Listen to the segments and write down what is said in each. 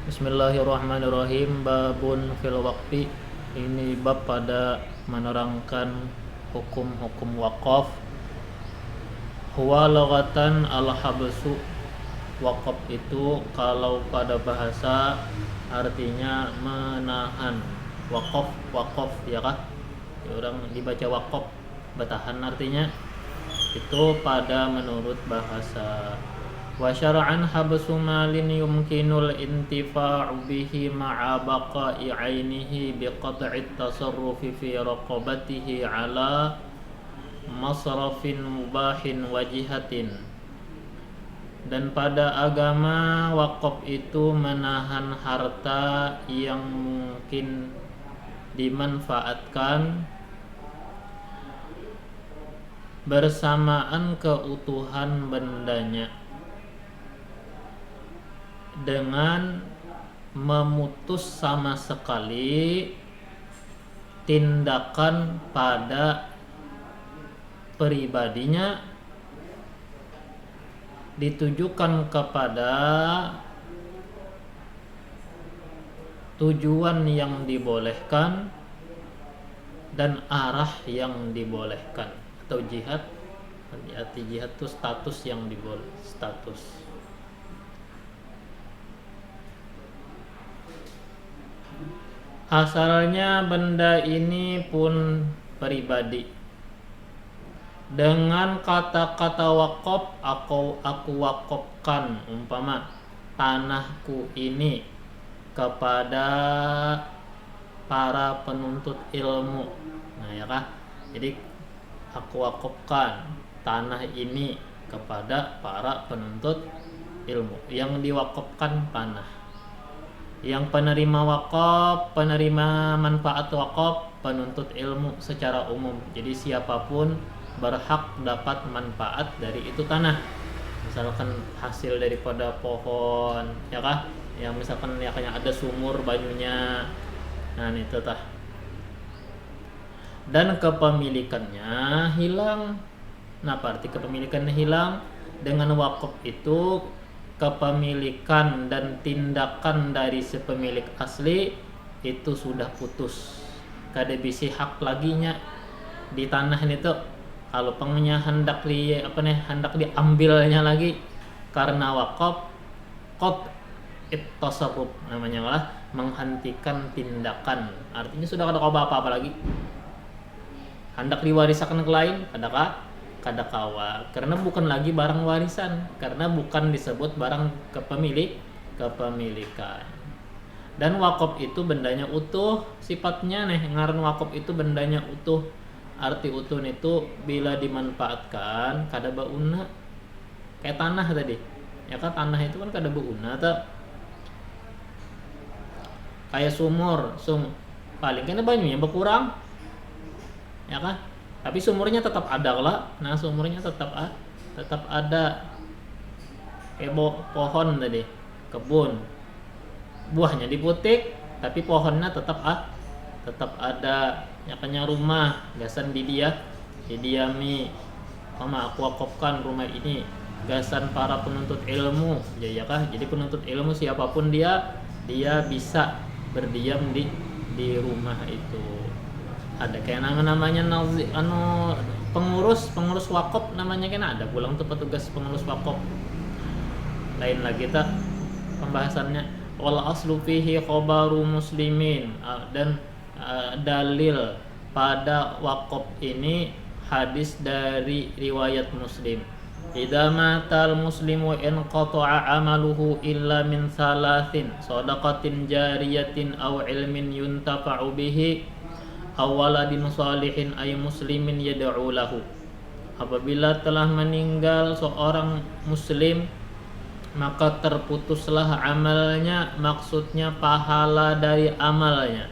Bismillahirrahmanirrahim. Babun fil waqfi. Ini bab pada menerangkan hukum-hukum wakaf. Huwa lughatan al-habsu. Wakaf itu kalau pada bahasa artinya menahan. Wakaf ya kah? Ya, orang dibaca wakaf, bertahan artinya. Itu pada menurut bahasa. Wa syar'an habsu malin yumkinul intifa'u bihi ma'a baqa'i 'ainihi biqat'i tasarrufi fi raqabatihi 'ala masrafin mubahin wajihatin. Dan pada agama wakaf itu menahan harta yang mungkin dimanfaatkan bersamaan keutuhan bendanya dengan memutus sama sekali tindakan pada pribadinya ditujukan kepada tujuan yang dibolehkan dan arah yang dibolehkan. Atau jihad, arti jihad itu status yang diboleh, status. Asalnya benda ini pun pribadi. Dengan kata-kata wakaf, aku wakafkan umpama tanahku ini kepada para penuntut ilmu. Nah ya kah? Jadi aku wakafkan tanah ini kepada para penuntut ilmu. Yang diwakafkan tanah. Yang penerima wakaf, penerima manfaat wakaf, penuntut ilmu secara umum. Jadi siapapun berhak dapat manfaat dari itu tanah. Misalkan hasil daripada pohon, ya kah? Yang misalkan ya kayak ada sumur banyunya. Nah, itu tah. Dan kepemilikannya hilang. Nah, arti kepemilikannya hilang dengan wakaf itu kepemilikan dan tindakan dari si pemilik asli itu sudah putus. Kada bisa hak laginya di tanah itu. Kalau pengennya hendak diambilnya lagi karena wakaf qat tasarruf namanya lah, menghentikan tindakan. Artinya sudah kada apa-apa lagi. Hendak diwariskan ke lain, kada kawa karena bukan lagi barang warisan, karena bukan disebut barang kepemilikan. Dan wakaf itu bendanya utuh sifatnya ngaran wakaf itu bendanya utuh. Arti utuh itu bila dimanfaatkan kada bauna kayak tanah tadi. Ya kan tanah itu kan kada bauna kayak sumur, paling kan banyunya berkurang. Ya kan? Tapi sumurnya tetap ada lah. Nah, sumurnya tetap ada. Kayak pohon tadi, kebun. Buahnya diputik, tapi pohonnya tetap ada. Ya kanya rumah, gasan didiami. Aku wakafkan rumah ini, gasan para penuntut ilmu. Ya kah? Jadi penuntut ilmu siapapun dia bisa berdiam di rumah itu. Ada kayak namanya pengurus wakaf namanya kan ada pulang tuh petugas pengurus wakaf. Lain lagi tak pembahasannya. Wal aslu fihi khabaru muslimin, dan dalil pada wakaf ini hadis dari riwayat Muslim. Idza matal muslimu in qata'a amaluhu illa min salasin shadaqatin jariyatin aw ilmin yuntafa'u bihi awaladin salihin ay muslimin yad'u lahu. Apabila telah meninggal seorang muslim maka terputuslah amalnya, maksudnya pahala dari amalnya,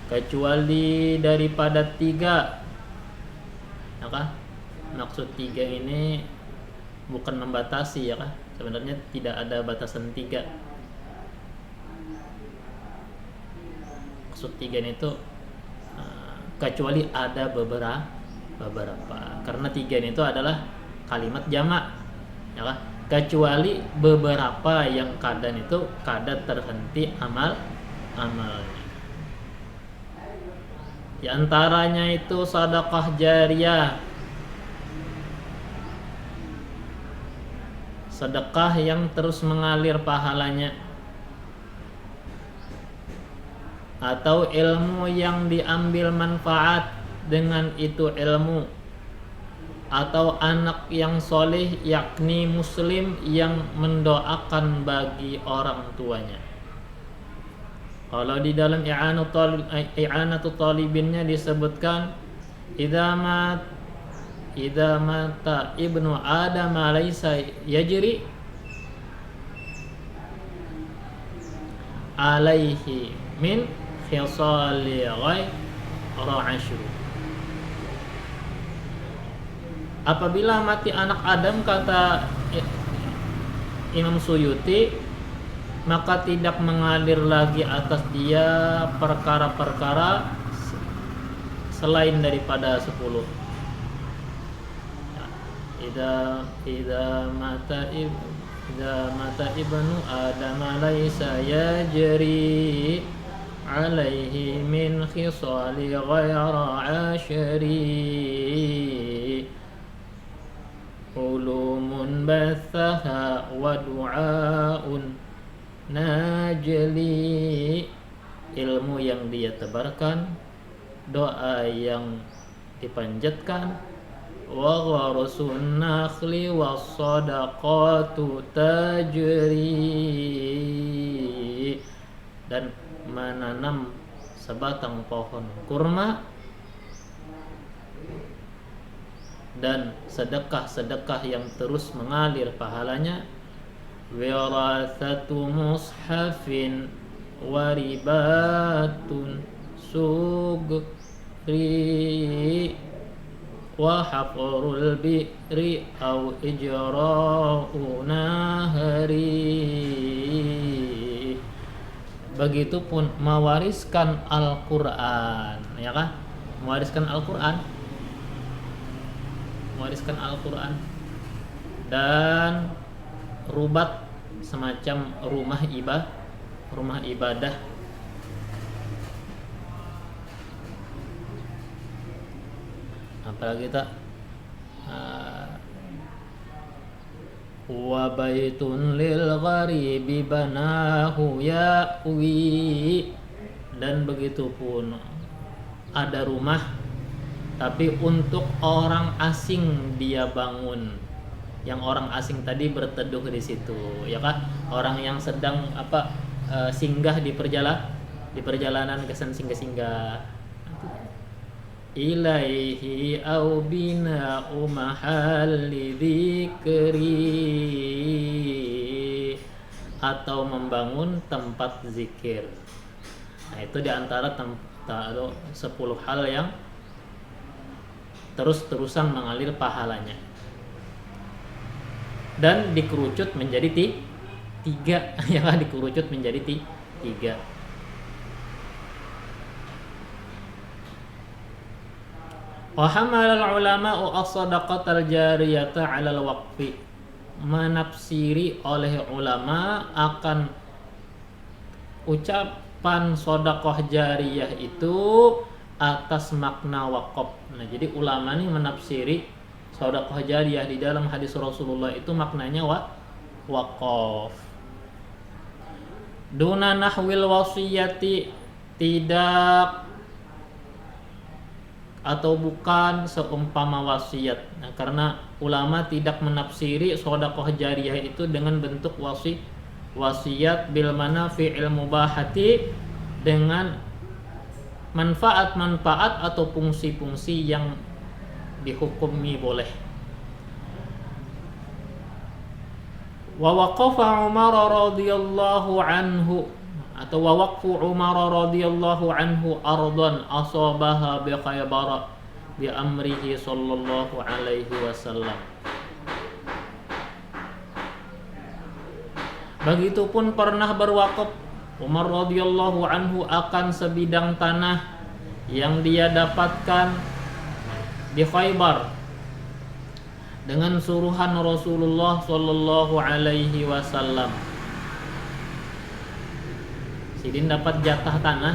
kecuali daripada 3. Maka maksud 3 ini bukan membatasi ya kan, sebenarnya tidak ada batasan 3. Maksud 3 itu kecuali ada beberapa, karena 3 itu adalah kalimat jamak ya kan. kecuali beberapa yang kadang itu kadang terhenti amalnya. Di antaranya itu sedekah jariyah, sedekah yang terus mengalir pahalanya, atau ilmu yang diambil manfaat dengan itu ilmu, atau anak yang soleh yakni muslim yang mendoakan bagi orang tuanya. Kalau di dalam i'anatul talibinnya disebutkan idza mata ibnu adam laisa yajri alaihi min khisali ghayra ashru. Apabila mati anak Adam, kata Imam Suyuti, maka tidak mengalir lagi atas dia perkara-perkara selain daripada 10. Idza mata ibnu adam laisa yajri alaihi min khisali ghayra ashri ulumun bathaha wa du'aun najli, ilmu yang dia tebarkan, doa yang dipanjatkan, wa gharsun nakhli was sadaqatu tajri, dan menanam sebatang pohon kurma, dan sedekah-sedekah yang terus mengalir pahalanya, wirathatu mushafin waribatun sugri wa hafrul bi'ri au ijra'u nahari. Begitupun mewariskan Al-Quran, ya kan? Mewariskan Al-Quran dan rubat semacam rumah ibadah. Apalagi kita wa baitun lil gharibi banahu ya'wi, dan begitupun ada rumah tapi untuk orang asing dia bangun, yang orang asing tadi berteduh di situ, ya kan? Orang yang sedang singgah di perjalanan kesan singgah ilaihi au bina'u mahalli dzikri, atau membangun tempat zikir. Nah, itu diantara 10 hal yang terus-terusan mengalir pahalanya, dan dikerucut menjadi 3 ya kan, dikerucut menjadi 3. Wa hamal al-ulama'u as-sadaqatal jariyata 'alal waqfi, menafsiri oleh ulama akan ucapan sedekah jariyah itu atas makna wakaf. Nah, jadi ulama ini menafsiri sedekah jariyah di dalam hadis Rasulullah itu maknanya wakaf. Duna nahwil wasiyati, tidak atau bukan seumpama wasiat. Nah, karena ulama tidak menafsiri sedekah jariyah itu dengan bentuk wasiat bil manafi'il mubahati, dengan manfaat-manfaat atau fungsi-fungsi yang dihukumi boleh. Wa waqafa Umar radhiyallahu anhu, atau wa waqfu Umar radhiyallahu anhu ardan asabaha bi Khaybar bi amrihi sallallahu alaihi wasallam. Begitupun pernah berwakaf Umar radhiyallahu anhu akan sebidang tanah yang dia dapatkan di Khaybar dengan suruhan Rasulullah Shallallahu Alaihi Wasallam. Sidin dapat jatah tanah,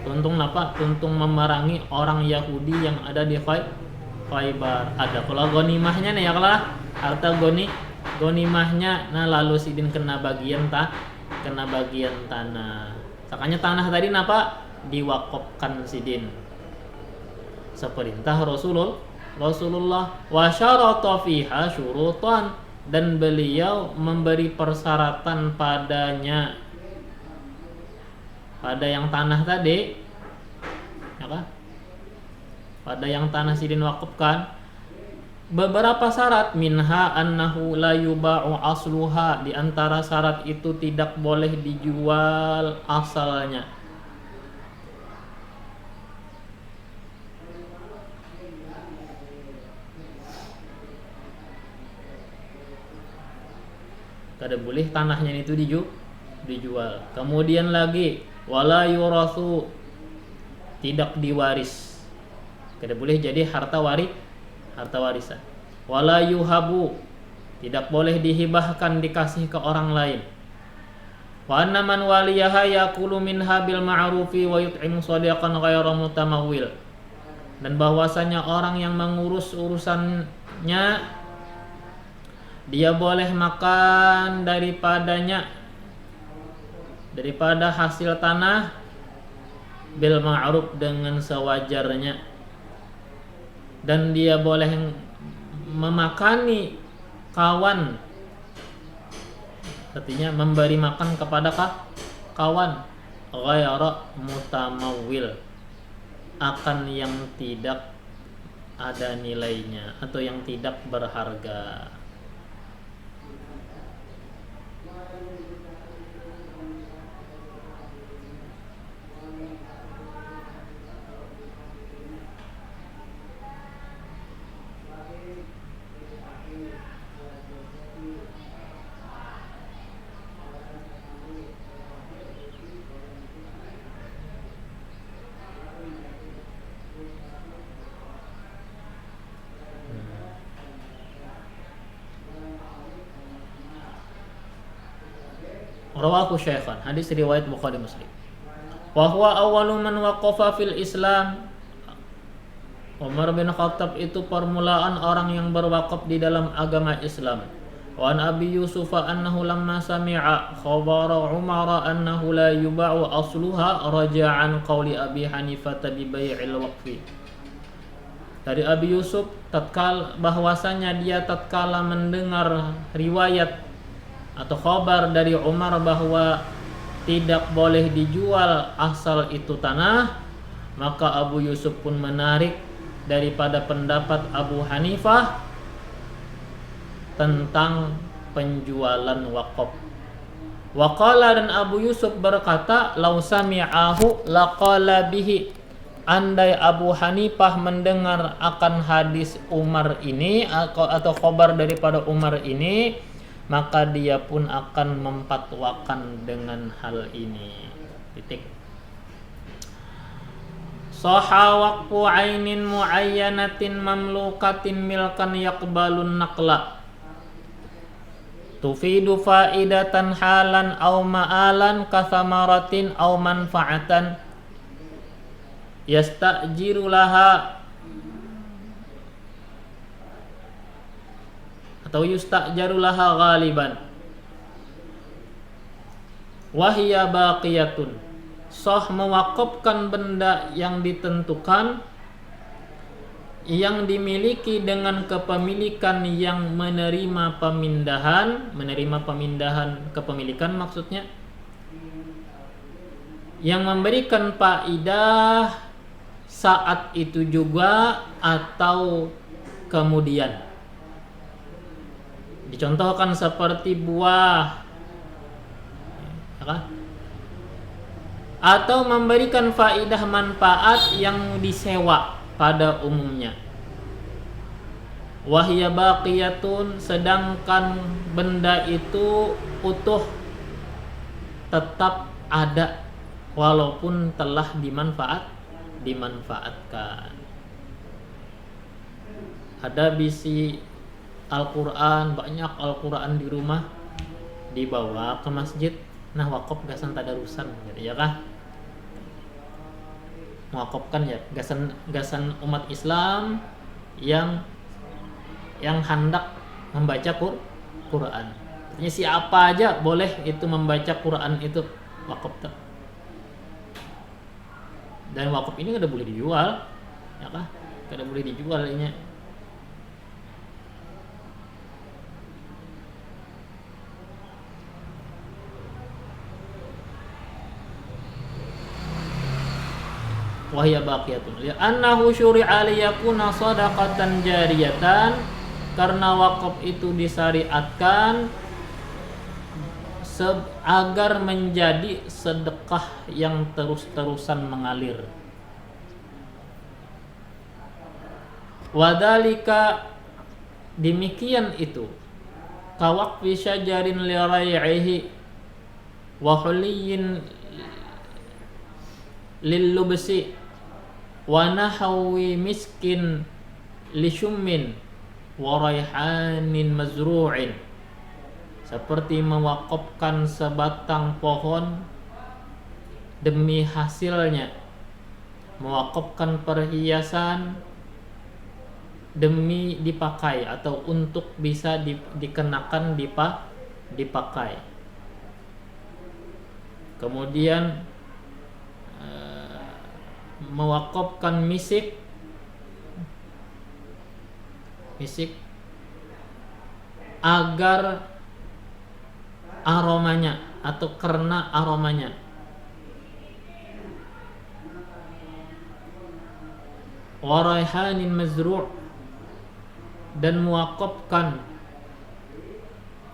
tuntung apa? Tuntung memerangi orang Yahudi yang ada di Khaybar. Ada kalau gonimahnya nih ya, kalau harta gonimahnya, nah lalu sidin kena bagian tanah. Sakanya tanah tadi napa? Diwakafkan sidin. Seperintah Rasulullah wa syarata fiha syurutan, dan beliau memberi persyaratan padanya, pada yang tanah tadi ya kan? Pada yang tanah sidin wakafkan beberapa syarat, minha annahu la yuba'u asluha, di antara syarat itu tidak boleh dijual asalnya. Kada boleh tanahnya itu dijual. Kemudian lagi wala yurasu, tidak diwaris. Kada boleh jadi harta warisan. Wala yuhabu, tidak boleh dihibahkan, dikasih ke orang lain. Wa anna man waliyaha yaqulu minha bil ma'rufi wa yut'imu shadiqan ghayra mutamawwil, dan bahwasanya orang yang mengurus urusannya dia boleh makan daripada hasil tanah bil ma'ruf, dengan sewajarnya, dan dia boleh memakani kawan, artinya memberi makan kepada kawan, ghayra mutamawwil, akan yang tidak ada nilainya atau yang tidak berharga. Rawahu Syaikhan, hadis riwayat Bukhari Muslim. Wa huwa awwalu man waqafa fil Islam. Umar bin Khattab itu permulaan orang yang berwakaf di dalam agama Islam. Wa an Abi Yusuf annahu lamma sami'a khabara Umar annahu la yuba'u asluha raja'an qawli Abi Hanifah bi bai'il waqfi. Dari Abi Yusuf bahwasanya dia tatkala mendengar riwayat atau khabar dari Umar bahwa tidak boleh dijual asal itu tanah, maka Abu Yusuf pun menarik daripada pendapat Abu Hanifah tentang penjualan wakaf. Waqala, dan Abu Yusuf berkata, lau sami'ahu laqala bihi, andai Abu Hanifah mendengar akan hadis Umar ini atau khabar daripada Umar ini, maka dia pun akan memfatwakan dengan hal ini. Titik. Sahha waqfu ainin muayyanatin mamlukatin milkan yaqbalun naqla tufidu faidatan halan aw ma'alan kathamaratin aw manfa'atan yastajiru laha atau yustajaru laha ghaliban wahya baqiyatun. Sah mewakafkan benda yang ditentukan yang dimiliki dengan kepemilikan yang menerima pemindahan kepemilikan, maksudnya yang memberikan faidah saat itu juga atau kemudian. Dicontohkan seperti buah, atau memberikan faidah manfaat yang disewa pada umumnya. Wahya baqiyatun, sedangkan benda itu utuh, tetap ada walaupun telah dimanfaatkan. Ada bisi Al-Quran, banyak Al-Quran di rumah, dibawa ke masjid, nah wakaf gasan tadarusan gitu ya kah, mewakafkan ya gasan umat Islam yang hendak membaca Quran. Artinya siapa aja boleh itu membaca Quran itu wakaf. Dan wakaf ini kada boleh dijual, ya kah? Kada boleh dijual ini. Wahya baqiyatun li'annahu syuri'a liyakuna shadaqatan jariyatan, karena wakaf itu disyariatkan agar menjadi sedekah yang terus-terusan mengalir. Wadhalika, demikian itu, kawaqfi syajarin li rai'ihi wa huliyin lil lubsi wa nahawi miskin li syummin wa raihanin mazru'in, seperti mewakafkan sebatang pohon demi hasilnya, mewakafkan perhiasan demi dipakai atau untuk bisa dikenakan dipakai. Kemudian mewakafkan misik agar aromanya atau karena aromanya. Waraihanin mazru', dan mewakafkan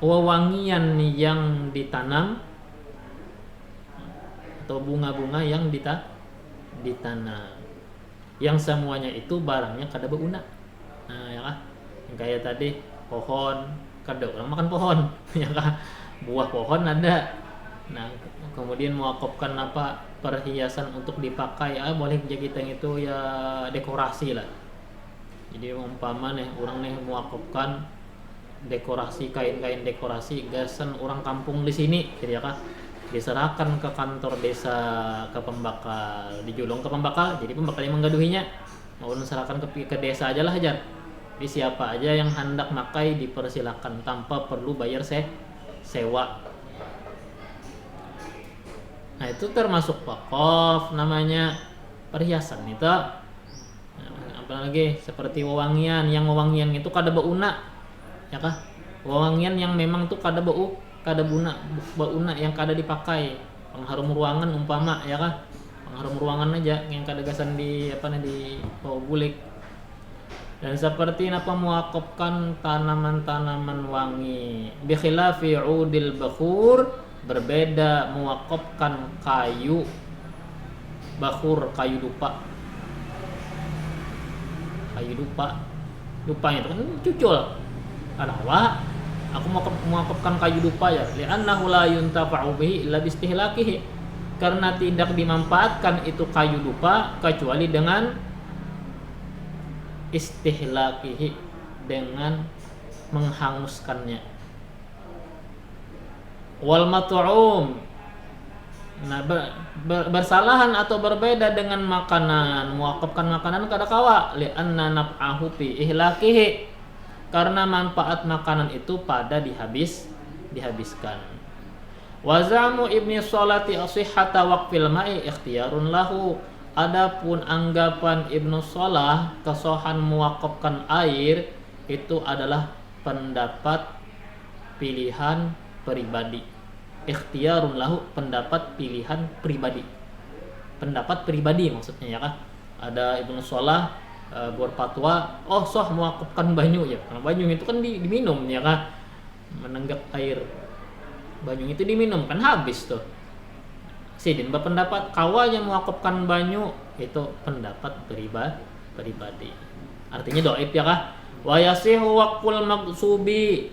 wewangian yang ditanam atau bunga-bunga yang ditanam, yang semuanya itu barangnya kada beuna. Nah ya kah, yang kayak tadi pohon, kada orang makan pohon ya kah, buah pohon ada. Nah kemudian mewakafkan apa, perhiasan untuk dipakai, boleh jadi kita itu ya dekorasi lah. Jadi umpama nih orang nih mewakafkan dekorasi, kain-kain dekorasi gasan orang kampung di sini gitu ya kah, diserahkan ke kantor desa, ke pembakal, dijulung ke pembakal, jadi pembakal yang menggaduhinya mau serahkan ke desa aja lah aja. Jadi siapa aja yang hendak makai dipersilakan tanpa perlu bayar sewa. Nah itu termasuk wakaf, namanya perhiasan itu. Apalagi seperti wewangian, yang wewangian itu kada beuna ya kah, wewangian yang memang tuh kada beuna yang kada dipakai, pengharum ruangan umpama ya kah, pengharum ruangan aja yang kada gasan di bau bulik. Dan seperti apa mewakafkan tanaman-tanaman wangi, bi khilafi udil bakhur, berbeda mewakafkan kayu bakhur, kayu dupa itu kan cucul. Kenapa aku mewakafkan kayu dupa ya? Li'annahu la yuntafa'u bihi illa bistihlakihi, karena tidak dimanfaatkan itu kayu dupa kecuali dengan istihlakihi, dengan menghanguskannya. Wal mat'um, nah bersalahan atau berbeda dengan makanan, mewakafkan makanan kada kawa, li'anna naf'ahu fi ihlakihi, karena manfaat makanan itu pada dihabiskan. Wazamu ibni sholati asihhata waqfil ma'i ikhtiyarun lahu, adapun anggapan Ibnu Shalah kesohan mewakafkan air itu adalah pendapat pilihan pribadi. Ikhtiyarun lahu, pendapat pilihan pribadi. Pendapat pribadi maksudnya ya kah? Ada Ibnu Shalah berfatwa, soh mewakafkan banyu ya. Karena banyu itu kan diminum ya kah? Menenggak air. Banyu itu diminum kan habis tuh. Sidin berpendapat kawa yang mewakafkan banyu itu pendapat pribadi. Artinya dhaif ya kah? Wa yasihu waqful maqsubi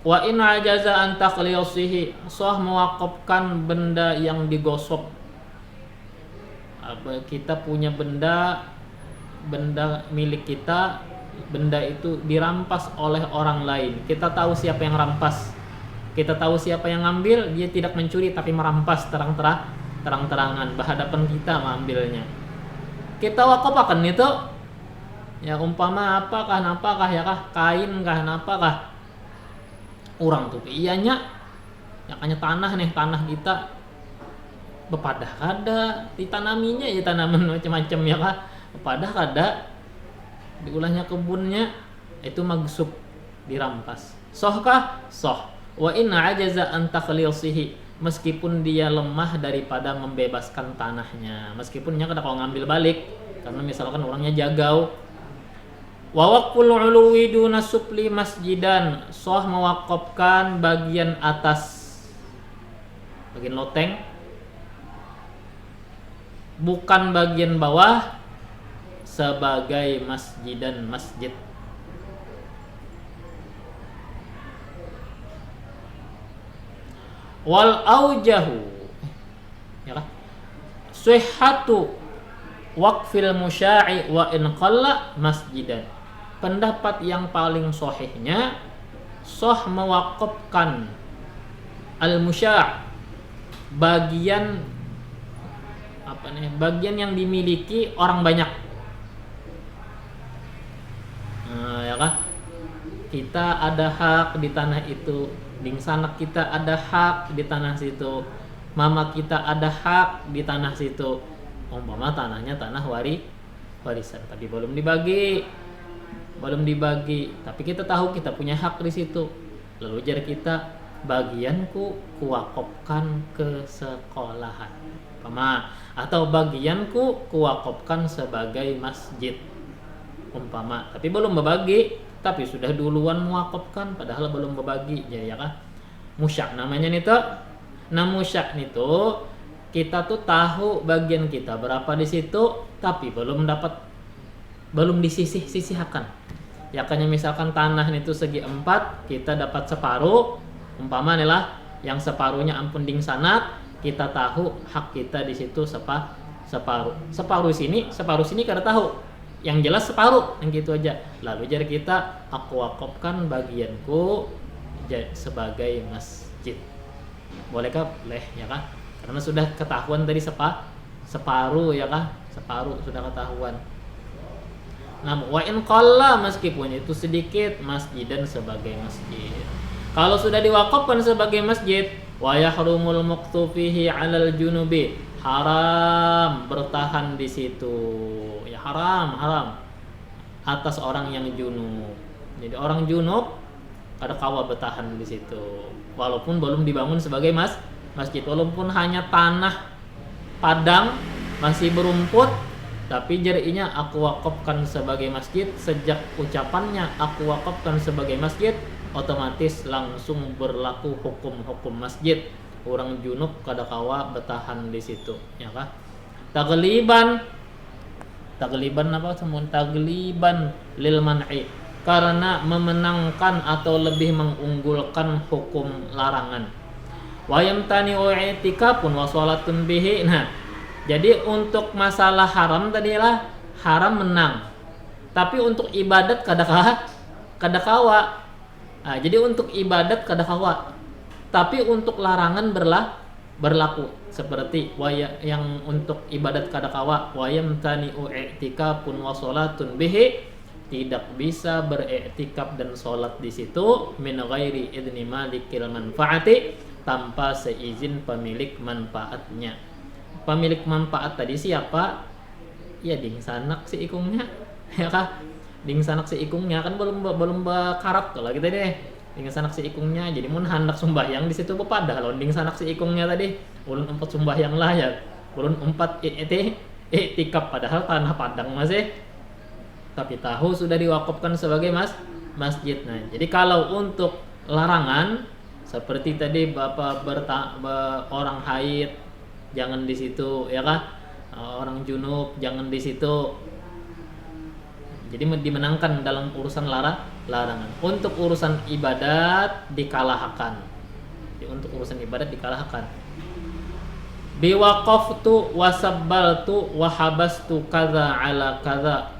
wa in ajaza an taqliyasihi, sah mewakafkan benda yang digosok. Kita punya benda milik kita benda itu dirampas oleh orang lain, kita tahu siapa yang rampas, kita tahu siapa yang ngambil, dia tidak mencuri tapi merampas terang-terangan berhadapan kita mengambilnya, kita wakafkan itu ya, umpama apakah ya kah, kain kah, apakah orang tuh ianya ya kanya tanah kita bepadah kada ditanaminya ya, tanaman macam-macam ya kah, bepadah kada diulahnya kebunnya, itu magsub dirampas. Soh kah? Soh. Wa inna ajaza an takhlisihi, meskipun dia lemah daripada membebaskan tanahnya, meskipun nya kada kalau ngambil balik karena misalkan orangnya jagau. Wa waqful uluwi duna supli masjidan, soh mewakafkan bagian atas, bagian loteng, bukan bagian bawah, sebagai masjidan, masjid. Wal aujahu ya kan, sihhatu waqfil musya'i wa in qalla masjidan, pendapat yang paling sahihnya sah mewakafkan al musya', bagian bagian yang dimiliki orang banyak. Ya kan, kita ada hak di tanah itu, dingsanak kita ada hak di tanah situ, mama kita ada hak di tanah situ, umpama tanahnya tanah warisan tapi belum dibagi, tapi kita tahu kita punya hak di situ, lalu jar kita bagianku kuwakafkan ke sekolahan, umpama, atau bagianku kuwakafkan sebagai masjid, umpama, tapi belum berbagi, tapi sudah duluan muwakafkan padahal belum berbagi ya kan, musyak namanya nih tuh. Nah musyak nih tuh kita tuh tahu bagian kita berapa di situ tapi belum disisihkan ya, kayaknya misalkan tanah itu segi 4, kita dapat separuh, umpama nih lah yang separuhnya ampun ding sanak, kita tahu hak kita di situ separuh sini kada tahu, yang jelas separuh, yang gitu aja. Lalu jadi kita aku wakafkan bagianku sebagai masjid. Bolehkah? Boleh ya kan? Karena sudah ketahuan tadi separuh ya kan? Separuh sudah ketahuan. Nah, wa in qalla, meskipun itu sedikit, masjidan sebagai masjid. Kalau sudah diwakafkan sebagai masjid, wa yahrumul muqtu fihi 'alal junubi, haram bertahan di situ. Ya haram atas orang yang junub. Jadi orang junub ada kawa bertahan di situ. Walaupun belum dibangun sebagai masjid, walaupun hanya tanah padang masih berumput, tapi jarinya aku wakafkan sebagai masjid, sejak ucapannya aku wakafkan sebagai masjid, otomatis langsung berlaku hukum masjid. Orang junub kada kawa bertahan di situ, ya kah? Tagliban apa semun? Tagliban lil man'i, karena memenangkan atau lebih mengunggulkan hukum larangan. Wa yamtani'u i'tikafun wa shalatun bihi. Nah, jadi untuk masalah haram tadilah haram menang. Tapi untuk ibadat kada kawa. Nah, jadi untuk ibadat kada kawa. Tapi untuk larangan berlaku seperti yang untuk ibadat kada kawa, wa yamtani'u i'tikafun wa shalatun bihi, tidak bisa beriktikaf dan sholat di situ min ghairi idni malikil manfaati, tanpa seizin pemilik manfaatnya. Pemilik manfaat tadi siapa? Ya ding sanak si ikungnya, ya kah? Ding sanak si ikungnya kan belum bakarat kalau gitu deh. Ding sanak si ikungnya, jadi mun hendak sembahyang di situ bepadah lawan ding sanak si ikungnya tadi. Ulun 4 sembahyang lah ya. Ulun 4 iktikaf padahal tanah padang masih, tapi tahu sudah diwakafkan sebagai masjid. Nah, jadi kalau untuk larangan seperti tadi bapak orang haid jangan di situ ya kah? Orang junub jangan di situ. Jadi dimenangkan dalam urusan larangan. Untuk urusan ibadat dikalahkan. Untuk urusan ibadat dikalahkan. Biwaqaftu wasabbaltu wahabastu kaza ala kaza.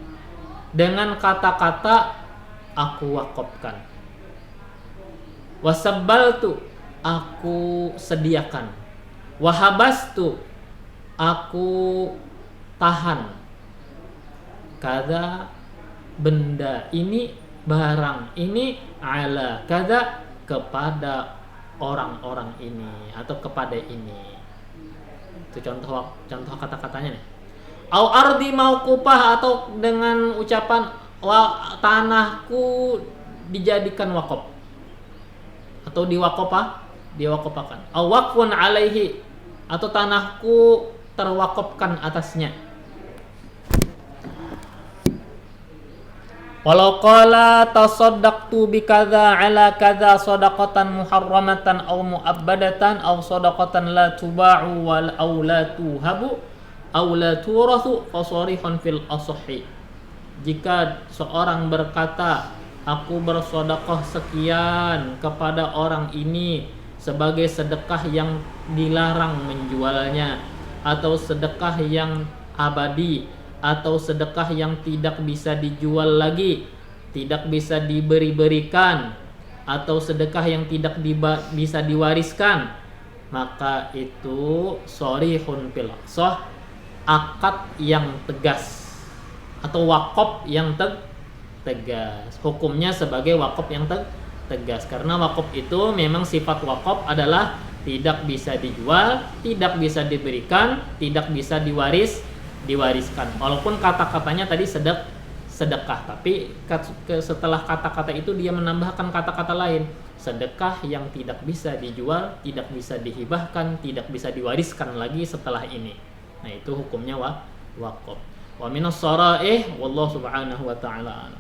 dengan kata-kata aku wakafkan. Wasabbaltu, aku sediakan. Wahabastu, aku tahan. Kada benda ini, barang ini, ala kada kepada orang-orang ini atau kepada ini. Itu contoh kata-katanya nih. Au ardi mauqufah, atau dengan ucapan tanahku dijadikan wakaf atau diwakafkan. Au waqfun alaihi, atau tanahku terwakafkan atasnya. Walau qala tasaddaqtu bikadza ala kadza shadaqatan muharramatan aw mu'abbadatan aw shadaqatan la tuba'u wal aw la tuhabu aw la turathu fasarihun fil asahhi. Jika seorang berkata, aku bersedekah sekian kepada orang ini sebagai sedekah yang dilarang menjualnya, atau sedekah yang abadi, atau sedekah yang tidak bisa dijual lagi, tidak bisa diberi-berikan, atau sedekah yang tidak bisa diwariskan, maka itu sharihun fil asah, akad yang tegas atau wakaf yang tegas. Hukumnya sebagai wakaf yang tegas, karena wakaf itu memang sifat wakaf adalah tidak bisa dijual, tidak bisa diberikan, tidak bisa diwariskan. Walaupun kata-katanya tadi sedekah, tapi setelah kata-kata itu dia menambahkan kata-kata lain, sedekah yang tidak bisa dijual, tidak bisa dihibahkan, tidak bisa diwariskan lagi setelah ini. Nah, itu hukumnya wakaf. Wa minas sharaih wallahu subhanahu wa ta'ala.